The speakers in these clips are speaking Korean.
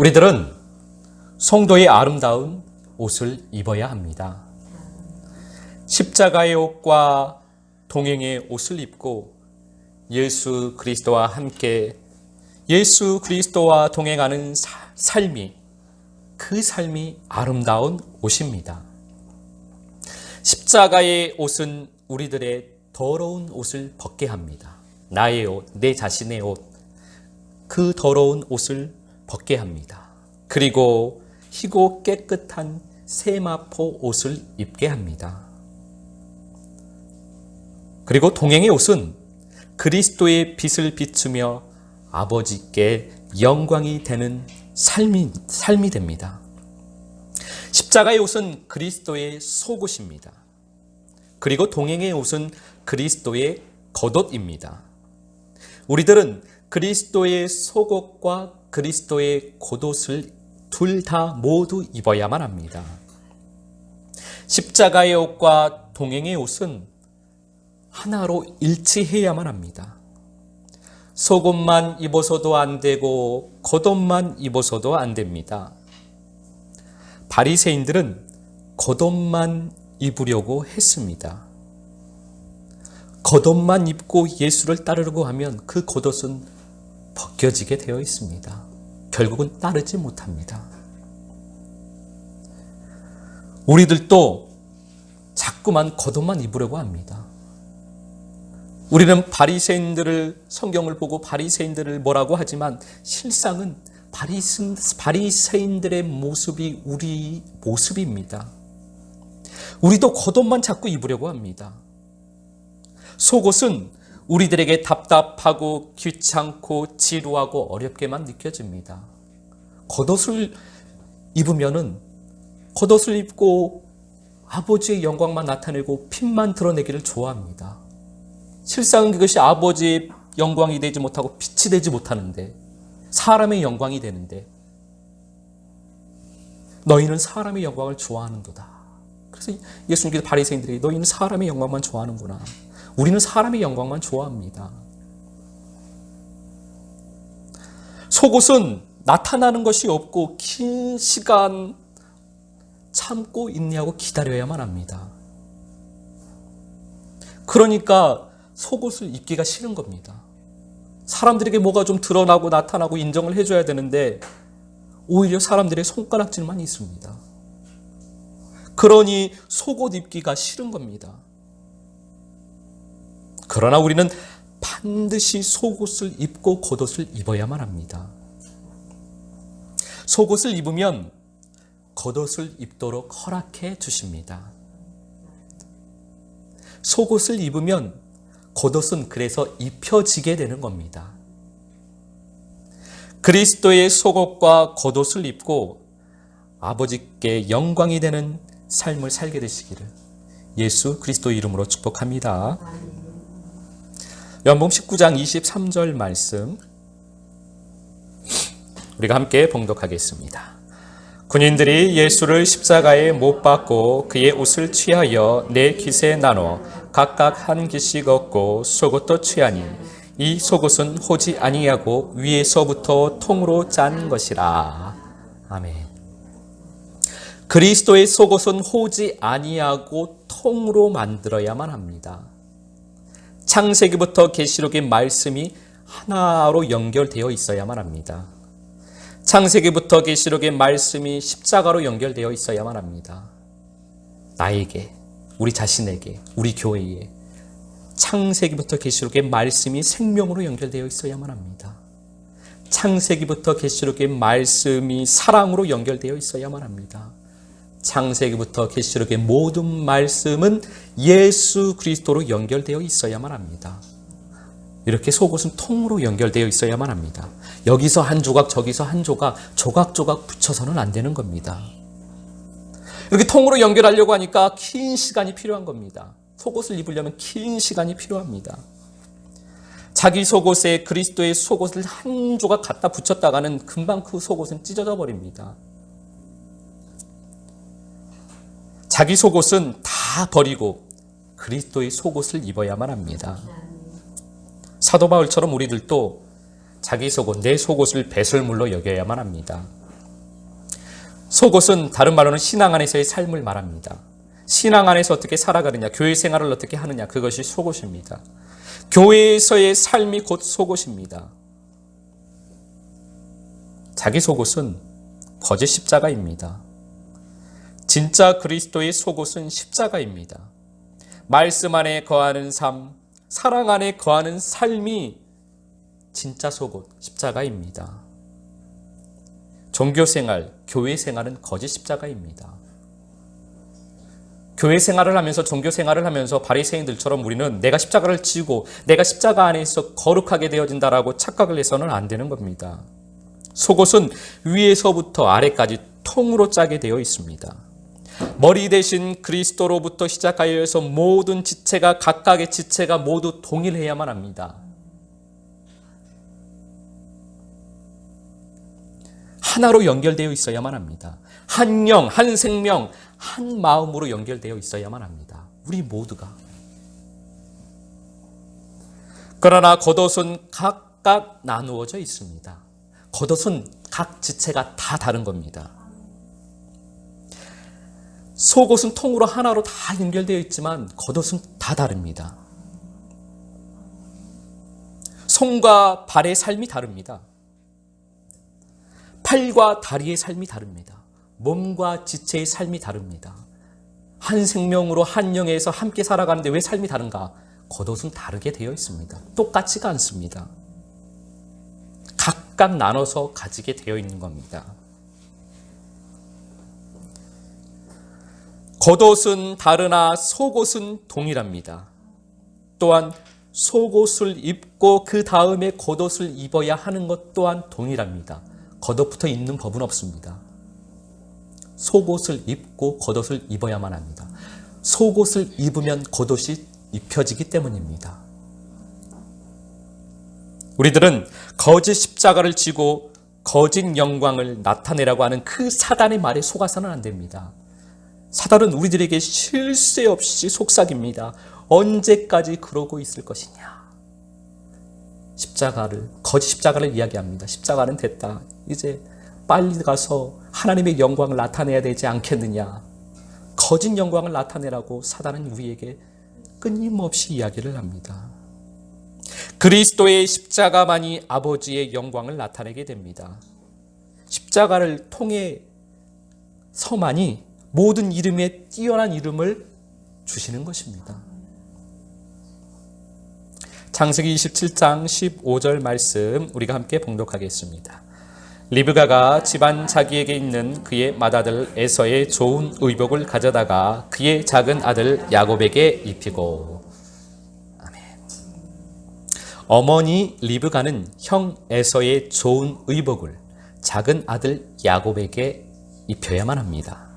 우리들은 성도의 아름다운 옷을 입어야 합니다. 십자가의 옷과 동행의 옷을 입고 예수 그리스도와 함께 예수 그리스도와 동행하는 삶이, 그 삶이 아름다운 옷입니다. 십자가의 옷은 우리들의 더러운 옷을 벗게 합니다. 나의 옷, 내 자신의 옷, 그 더러운 옷을 벗게 합니다. 그리고 희고 깨끗한 세마포 옷을 입게 합니다. 그리고 동행의 옷은 그리스도의 빛을 비추며 아버지께 영광이 되는 삶이 됩니다. 십자가의 옷은 그리스도의 속옷입니다. 그리고 동행의 옷은 그리스도의 겉옷입니다. 우리들은 그리스도의 속옷과 그리스도의 겉옷을 둘 다 모두 입어야만 합니다. 십자가의 옷과 동행의 옷은 하나로 일치해야만 합니다. 속옷만 입어서도 안 되고 겉옷만 입어서도 안 됩니다. 바리새인들은 겉옷만 입으려고 했습니다. 겉옷만 입고 예수를 따르려고 하면 그 겉옷은 벗겨지게 되어 있습니다. 결국은 따르지 못합니다. 우리들도 자꾸만 겉옷만 입으려고 합니다. 우리는 성경을 보고 바리새인들을 뭐라고 하지만 실상은 바리새인들의 모습이 우리 모습입니다. 우리도 겉옷만 자꾸 입으려고 합니다. 속옷은 우리들에게 답답하고 귀찮고 지루하고 어렵게만 느껴집니다. 겉옷을 입고 아버지의 영광만 나타내고 빛만 드러내기를 좋아합니다. 실상은 그것이 아버지의 영광이 되지 못하고 빛이 되지 못하는데, 사람의 영광이 되는데, 너희는 사람의 영광을 좋아하는도다. 그래서 예수님께서 바리새인들에게 너희는 사람의 영광만 좋아하는구나. 우리는 사람의 영광만 좋아합니다. 속옷은 나타나는 것이 없고 긴 시간 참고 인내하고 기다려야만 합니다. 그러니까 속옷을 입기가 싫은 겁니다. 사람들에게 뭐가 좀 드러나고 나타나고 인정을 해줘야 되는데 오히려 사람들의 손가락질만 있습니다. 그러니 속옷 입기가 싫은 겁니다. 그러나 우리는 반드시 속옷을 입고 겉옷을 입어야만 합니다. 속옷을 입으면 겉옷을 입도록 허락해 주십니다. 속옷을 입으면 겉옷은 그래서 입혀지게 되는 겁니다. 그리스도의 속옷과 겉옷을 입고 아버지께 영광이 되는 삶을 살게 되시기를 예수 그리스도 이름으로 축복합니다. 요한복음 19장 23절 말씀 우리가 함께 봉독하겠습니다. 군인들이 예수를 십자가에 못 박고 그의 옷을 취하여 네 깃에 나눠 각각 한 깃씩 얻고 속옷도 취하니 이 속옷은 호지 아니하고 위에서부터 통으로 짠 것이라. 아멘. 그리스도의 속옷은 호지 아니하고 통으로 만들어야만 합니다. 창세기부터 계시록의 말씀이 하나로 연결되어 있어야만 합니다. 창세기부터 계시록의 말씀이 십자가로 연결되어 있어야만 합니다. 나에게, 우리 자신에게, 우리 교회에 창세기부터 계시록의 말씀이 생명으로 연결되어 있어야만 합니다. 창세기부터 계시록의 말씀이 사랑으로 연결되어 있어야만 합니다. 창세기부터 계시록의 모든 말씀은 예수 그리스도로 연결되어 있어야만 합니다. 이렇게 속옷은 통으로 연결되어 있어야만 합니다. 여기서 한 조각 저기서 한 조각 조각조각 붙여서는 안 되는 겁니다. 이렇게 통으로 연결하려고 하니까 긴 시간이 필요한 겁니다. 속옷을 입으려면 긴 시간이 필요합니다. 자기 속옷에 그리스도의 속옷을 한 조각 갖다 붙였다가는 금방 그 속옷은 찢어져 버립니다. 자기 속옷은 다 버리고 그리스도의 속옷을 입어야만 합니다. 사도 바울처럼 우리들도 자기 속옷, 내 속옷을 배설물로 여겨야만 합니다. 속옷은 다른 말로는 신앙 안에서의 삶을 말합니다. 신앙 안에서 어떻게 살아가느냐, 교회 생활을 어떻게 하느냐, 그것이 속옷입니다. 교회에서의 삶이 곧 속옷입니다. 자기 속옷은 거짓 십자가입니다. 진짜 그리스도의 속옷은 십자가입니다. 말씀 안에 거하는 삶, 사랑 안에 거하는 삶이 진짜 속옷, 십자가입니다. 종교생활, 교회생활은 거짓 십자가입니다. 교회생활을 하면서 종교생활을 하면서 바리새인들처럼 우리는 내가 십자가를 지고 내가 십자가 안에서 거룩하게 되어진다라고 착각을 해서는 안 되는 겁니다. 속옷은 위에서부터 아래까지 통으로 짜게 되어 있습니다. 머리 대신 그리스도로부터 시작하여 해서 모든 지체가 각각의 지체가 모두 동일해야만 합니다. 하나로 연결되어 있어야만 합니다. 한 영, 한 생명, 한 마음으로 연결되어 있어야만 합니다. 우리 모두가. 그러나 겉옷은 각각 나누어져 있습니다. 겉옷은 각 지체가 다 다른 겁니다. 속옷은 통으로 하나로 다 연결되어 있지만 겉옷은 다 다릅니다. 손과 발의 삶이 다릅니다. 팔과 다리의 삶이 다릅니다. 몸과 지체의 삶이 다릅니다. 한 생명으로 한 영에서 함께 살아가는데 왜 삶이 다른가? 겉옷은 다르게 되어 있습니다. 똑같지가 않습니다. 각각 나눠서 가지게 되어 있는 겁니다. 겉옷은 다르나 속옷은 동일합니다. 또한 속옷을 입고 그 다음에 겉옷을 입어야 하는 것 또한 동일합니다. 겉옷부터 입는 법은 없습니다. 속옷을 입고 겉옷을 입어야만 합니다. 속옷을 입으면 겉옷이 입혀지기 때문입니다. 우리들은 거짓 십자가를 지고 거짓 영광을 나타내라고 하는 그 사단의 말에 속아서는 안 됩니다. 사단은 우리들에게 쉴 새 없이 속삭입니다. 언제까지 그러고 있을 것이냐. 거짓 십자가를 이야기합니다. 십자가는 됐다. 이제 빨리 가서 하나님의 영광을 나타내야 되지 않겠느냐. 거짓 영광을 나타내라고 사단은 우리에게 끊임없이 이야기를 합니다. 그리스도의 십자가만이 아버지의 영광을 나타내게 됩니다. 십자가를 통해서만이 모든 이름에 뛰어난 이름을 주시는 것입니다. 창세기 27장 15절 말씀 우리가 함께 봉독하겠습니다. 리브가가 집안 자기에게 있는 그의 맏아들 에서의 좋은 의복을 가져다가 그의 작은 아들 야곱에게 입히고. 아멘. 어머니 리브가는 형 에서의 좋은 의복을 작은 아들 야곱에게 입혀야만 합니다.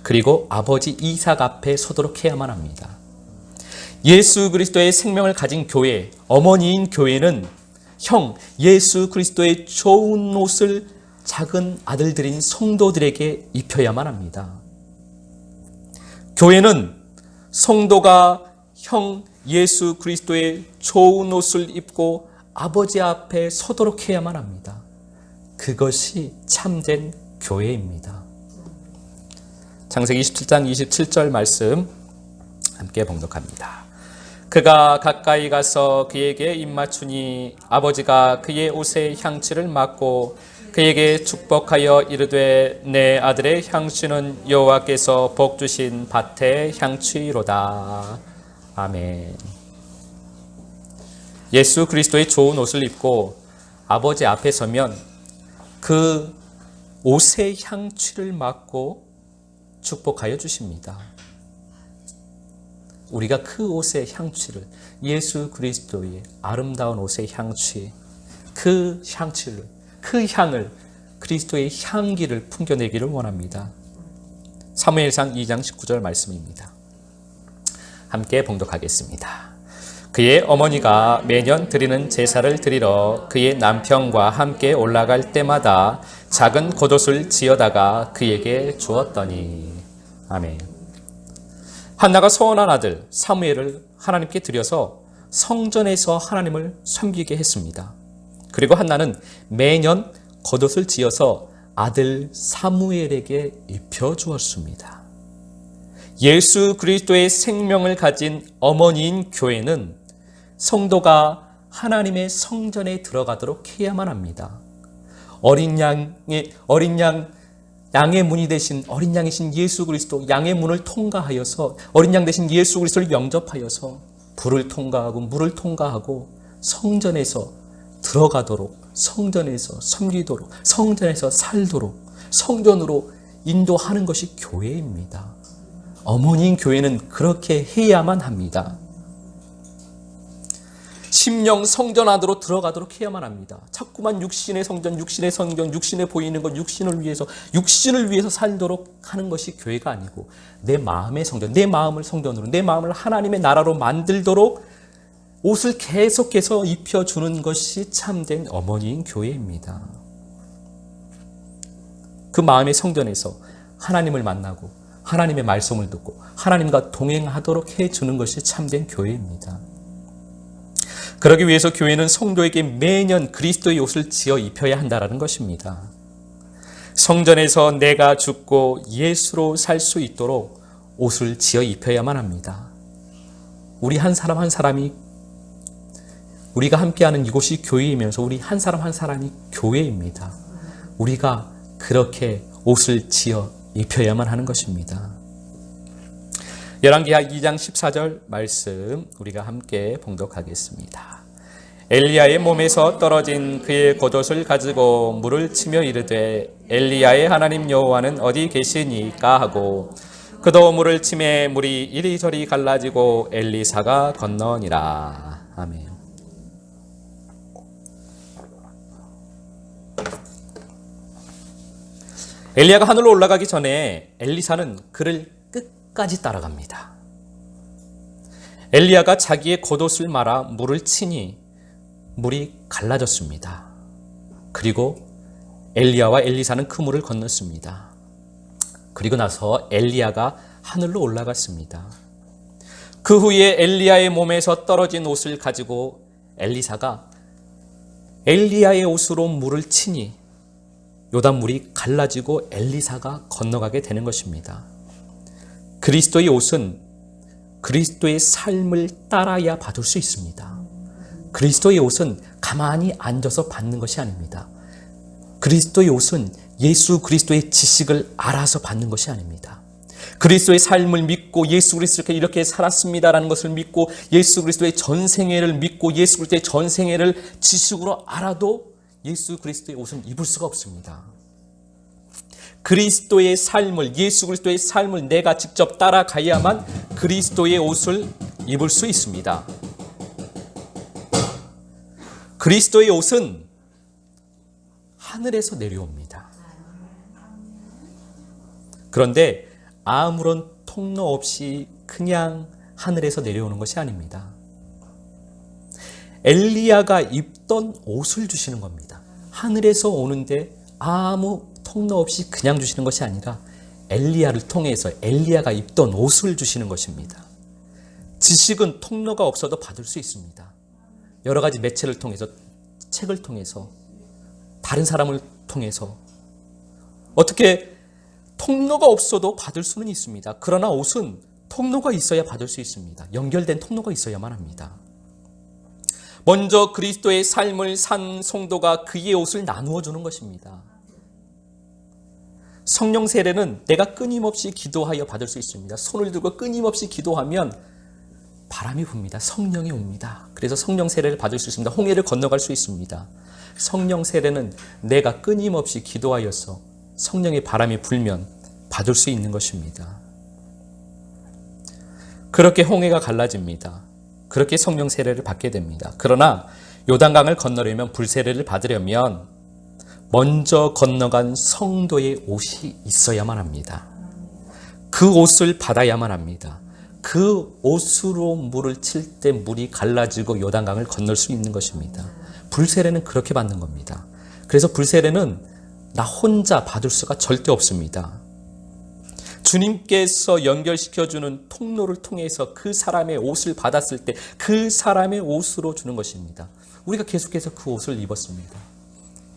그리고 아버지 이삭 앞에 서도록 해야만 합니다. 예수 그리스도의 생명을 가진 교회, 어머니인 교회는 형 예수 그리스도의 좋은 옷을 작은 아들들인 성도들에게 입혀야만 합니다. 교회는 성도가 형 예수 그리스도의 좋은 옷을 입고 아버지 앞에 서도록 해야만 합니다. 그것이 참된 교회입니다. 창세기 27장 27절 말씀 함께 봉독합니다. 그가 가까이 가서 그에게 입맞추니 아버지가 그의 옷에 향취를 맡고 그에게 축복하여 이르되 내 아들의 향취는 여호와께서 복 주신 밭의 향취로다. 아멘. 예수 그리스도의 좋은 옷을 입고 아버지 앞에 서면 그 옷의 향취를 맡고 축복하여 주십니다. 우리가 그 옷의 향취를, 예수 그리스도의 아름다운 옷의 향취, 그 향취를, 그 향을, 그리스도의 향기를 풍겨내기를 원합니다. 사무엘상 2장 19절 말씀입니다. 함께 봉독하겠습니다. 그의 어머니가 매년 드리는 제사를 드리러 그의 남편과 함께 올라갈 때마다 작은 겉옷을 지어다가 그에게 주었더니. 아멘. 한나가 서원한 아들 사무엘을 하나님께 드려서 성전에서 하나님을 섬기게 했습니다. 그리고 한나는 매년 겉옷을 지어서 아들 사무엘에게 입혀주었습니다. 예수 그리스도의 생명을 가진 어머니인 교회는 성도가 하나님의 성전에 들어가도록 해야만 합니다. 양의 문이 되신 어린 양이신 예수 그리스도, 양의 문을 통과하여서 어린 양 되신 예수 그리스도를 영접하여서 불을 통과하고 물을 통과하고 성전에서 들어가도록, 성전에서 섬기도록, 성전에서 살도록, 성전으로 인도하는 것이 교회입니다. 어머니인 교회는 그렇게 해야만 합니다. 심령 성전 안으로 들어가도록 해야만 합니다. 자꾸만 육신의 성전, 육신에 보이는 것, 육신을 위해서 살도록 하는 것이 교회가 아니고 내 마음의 성전, 내 마음을 성전으로, 내 마음을 하나님의 나라로 만들도록 옷을 계속해서 입혀주는 것이 참된 어머니인 교회입니다. 그 마음의 성전에서 하나님을 만나고 하나님의 말씀을 듣고 하나님과 동행하도록 해주는 것이 참된 교회입니다. 그러기 위해서 교회는 성도에게 매년 그리스도의 옷을 지어 입혀야 한다는 것입니다. 성전에서 내가 죽고 예수로 살 수 있도록 옷을 지어 입혀야만 합니다. 우리 한 사람 한 사람이, 우리가 함께하는 이곳이 교회이면서 우리 한 사람 한 사람이 교회입니다. 우리가 그렇게 옷을 지어 입혀야만 하는 것입니다. 열왕기하 2장 14절 말씀 우리가 함께 봉독하겠습니다. 엘리야의 몸에서 떨어진 그의 겉옷을 가지고 물을 치며 이르되 엘리야의 하나님 여호와는 어디 계시니까 하고 그도 물을 치매 물이 이리저리 갈라지고 엘리사가 건너니라. 아멘. 엘리야가 하늘로 올라가기 전에 엘리사는 그를 끝까지 따라갑니다. 엘리야가 자기의 겉옷을 말아 물을 치니 물이 갈라졌습니다. 그리고 엘리야와 엘리사는 그 물을 건넜습니다. 그리고 나서 엘리야가 하늘로 올라갔습니다. 그 후에 엘리야의 몸에서 떨어진 옷을 가지고 엘리사가 엘리야의 옷으로 물을 치니 요단물이 갈라지고 엘리사가 건너가게 되는 것입니다. 그리스도의 옷은 그리스도의 삶을 따라야 받을 수 있습니다. 그리스도의 옷은 가만히 앉아서 받는 것이 아닙니다. 그리스도의 옷은 예수 그리스도의 지식을 알아서 받는 것이 아닙니다. 그리스도의 삶을 믿고 예수 그리스도가 이렇게 살았습니다라는 것을 믿고 예수 그리스도의 전생애를 믿고 예수 그리스도의 전생애를 지식으로 알아도 예수 그리스도의 옷은 입을 수가 없습니다. 그리스도의 삶을, 예수 그리스도의 삶을 내가 직접 따라가야만 그리스도의 옷을 입을 수 있습니다. 그리스도의 옷은 하늘에서 내려옵니다. 그런데 아무런 통로 없이 그냥 하늘에서 내려오는 것이 아닙니다. 엘리야가 입던 옷을 주시는 겁니다. 하늘에서 오는데 아무 통로 없이 그냥 주시는 것이 아니라 엘리야를 통해서 엘리야가 입던 옷을 주시는 것입니다. 지식은 통로가 없어도 받을 수 있습니다. 여러 가지 매체를 통해서, 책을 통해서, 다른 사람을 통해서 어떻게 통로가 없어도 받을 수는 있습니다. 그러나 옷은 통로가 있어야 받을 수 있습니다. 연결된 통로가 있어야만 합니다. 먼저 그리스도의 삶을 산 성도가 그의 옷을 나누어 주는 것입니다. 성령 세례는 내가 끊임없이 기도하여 받을 수 있습니다. 손을 들고 끊임없이 기도하면 바람이 붑니다. 성령이 옵니다. 그래서 성령 세례를 받을 수 있습니다. 홍해를 건너갈 수 있습니다. 성령 세례는 내가 끊임없이 기도하여서 성령의 바람이 불면 받을 수 있는 것입니다. 그렇게 홍해가 갈라집니다. 그렇게 성령 세례를 받게 됩니다. 그러나 요단강을 건너려면, 불세례를 받으려면 먼저 건너간 성도의 옷이 있어야만 합니다. 그 옷을 받아야만 합니다. 그 옷으로 물을 칠 때 물이 갈라지고 요단강을 건널 수 있는 것입니다. 불세례는 그렇게 받는 겁니다. 그래서 불세례는 나 혼자 받을 수가 절대 없습니다. 주님께서 연결시켜주는 통로를 통해서 그 사람의 옷을 받았을 때 그 사람의 옷으로 주는 것입니다. 우리가 계속해서 그 옷을 입었습니다.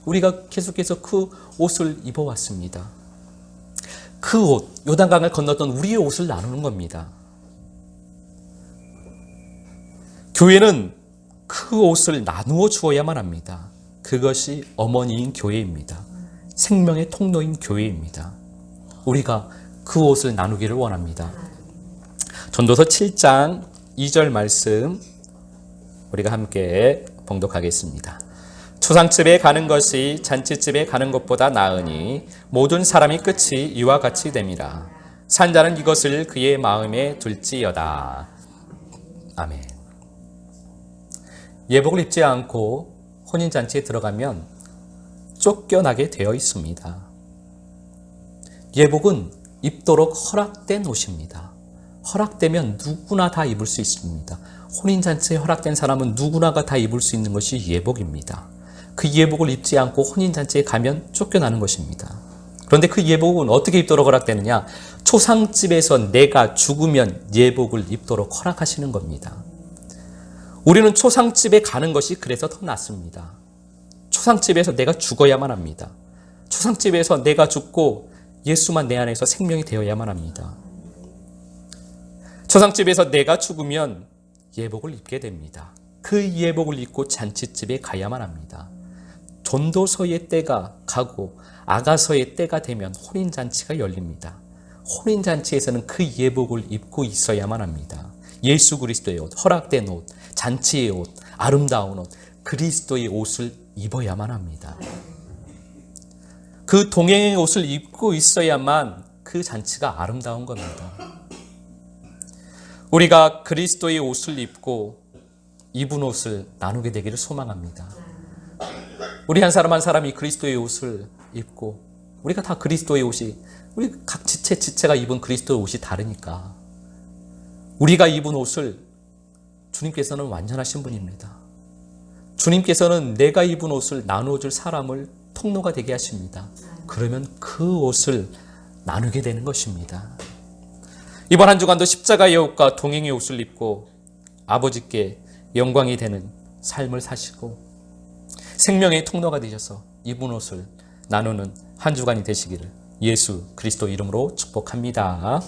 우리가 계속해서 그 옷을 입어왔습니다. 그 옷, 요단강을 건넜던 우리의 옷을 나누는 겁니다. 교회는 그 옷을 나누어 주어야만 합니다. 그것이 어머니인 교회입니다. 생명의 통로인 교회입니다. 우리가 그 옷을 나누기를 원합니다. 전도서 7장 2절 말씀 우리가 함께 봉독하겠습니다. 초상집에 가는 것이 잔치집에 가는 것보다 나으니 모든 사람이 끝이 이와 같이 됨이라. 산자는 이것을 그의 마음에 둘지어다. 아멘. 예복을 입지 않고 혼인잔치에 들어가면 쫓겨나게 되어 있습니다. 예복은 입도록 허락된 옷입니다. 허락되면 누구나 다 입을 수 있습니다. 혼인잔치에 허락된 사람은 누구나가 다 입을 수 있는 것이 예복입니다. 그 예복을 입지 않고 혼인잔치에 가면 쫓겨나는 것입니다. 그런데 그 예복은 어떻게 입도록 허락되느냐? 초상집에서 내가 죽으면 예복을 입도록 허락하시는 겁니다. 우리는 초상집에 가는 것이 그래서 더 낫습니다. 초상집에서 내가 죽어야만 합니다. 초상집에서 내가 죽고 예수만 내 안에서 생명이 되어야만 합니다. 초상집에서 내가 죽으면 예복을 입게 됩니다. 그 예복을 입고 잔치집에 가야만 합니다. 전도서의 때가 가고 아가서의 때가 되면 혼인잔치가 열립니다. 혼인잔치에서는 그 예복을 입고 있어야만 합니다. 예수 그리스도의 옷, 허락된 옷, 잔치의 옷, 아름다운 옷, 그리스도의 옷을 입어야만 합니다. 그 동행의 옷을 입고 있어야만 그 잔치가 아름다운 겁니다. 우리가 그리스도의 옷을 입고 입은 옷을 나누게 되기를 소망합니다. 우리 한 사람 한 사람이 그리스도의 옷을 입고 우리가 다 그리스도의 옷이 우리 각 지체가 입은 그리스도의 옷이 다르니까 우리가 입은 옷을 주님께서는 완전하신 분입니다. 주님께서는 내가 입은 옷을 나누어줄 사람을 통로가 되게 하십니다. 그러면 그 옷을 나누게 되는 것입니다. 이번 한 주간도 십자가의 옷과 동행의 옷을 입고 아버지께 영광이 되는 삶을 사시고 생명의 통로가 되셔서 입은 옷을 나누는 한 주간이 되시기를 예수 그리스도 이름으로 축복합니다.